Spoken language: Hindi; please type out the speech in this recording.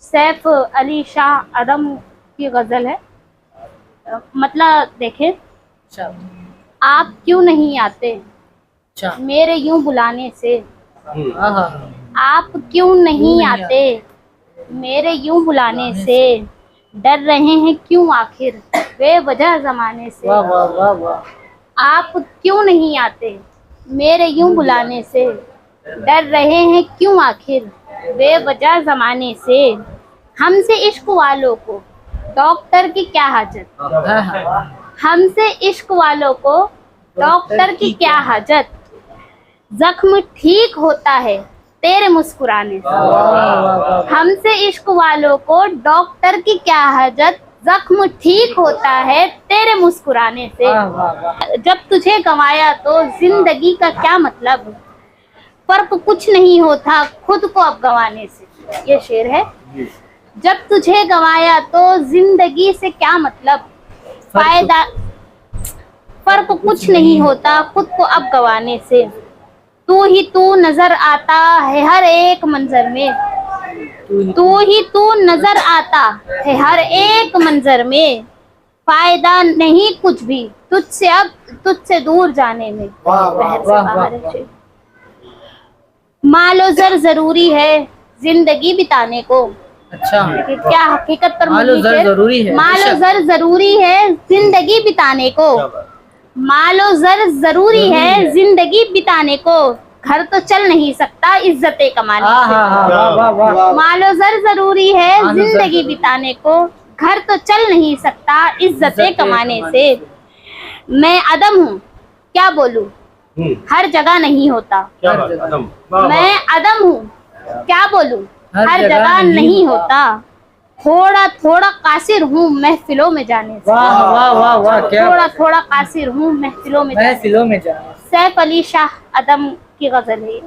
सैफ अली शाह आदम की गजल है। मतलब देखें, अच्छा आप क्यों नहीं आते अच्छा। मेरे यूं बुलाने से, आहा, आप क्यों नहीं आते मेरे यूं बुलाने से, डर रहे हैं क्यों आखिर बेवजह जमाने से। वाह वाह वाह वाह। आप क्यों नहीं आते मेरे यूं बुलाने से, डर रहे हैं क्यों आखिर बेवजह जमाने से। हमसे इश्क वालों को डॉक्टर की क्या हाजत, आहा, हमसे इश्क वालों को डॉक्टर की क्या हाजत, जख्म ठीक होता है तेरे मुस्कुराने से। वाह वाह वाह। हमसे इश्क वालों को डॉक्टर की क्या हाजत, जख्म ठीक होता है तेरे मुस्कुराने से। वाह वाह वाह। जब तुझे गंवाया तो जिंदगी का क्या मतलब, फर्क कुछ नहीं होता खुद को अब गंवाने से। ये शेर है। जब तुझे गंवाया तो जिंदगी से क्या मतलब, फायदा फर्क कुछ नहीं होता खुद को अब गंवाने से। तू ही तू नजर आता है हर एक मंजर में, तू ही तू नजर आता है हर एक मंजर में। फायदा नहीं कुछ भी तुझसे अब तुझसे दूर जाने में। वाह बहर से वाह बाहर वाह। है। मालो जर जरूरी है जिंदगी बिताने को, अच्छा, कि क्या हकीकत पर मालो मबनी जर शेर। जरूरी है। मालो बेशक। जर जरूरी है जिंदगी बिताने को, मालो जर जरूरी है जिंदगी बिताने को। घर तो चल नहीं सकता इज्जतें कमाने आहा, से। वाह वाह वाह। मालो जर जरूरी है मालो जर जिंदगी जरूरी। बिताने को, घर तो चल नहीं सकता इज्जतें कमाने से। मैं अदम हूँ क्या बोलूं हर जगह नहीं होता, मैं अदम हूँ क्या बोलूं हर जगह नहीं होता। थोड़ा थोड़ा कासिर हूँ महफिलों में जाने से, वाह वाह वाह वाह। क्या थोड़ा थोड़ा कासिर हूँ महफिलों में जाने से। महफिलों में जाने। सैफ अली शाह आदम की गजल है ये।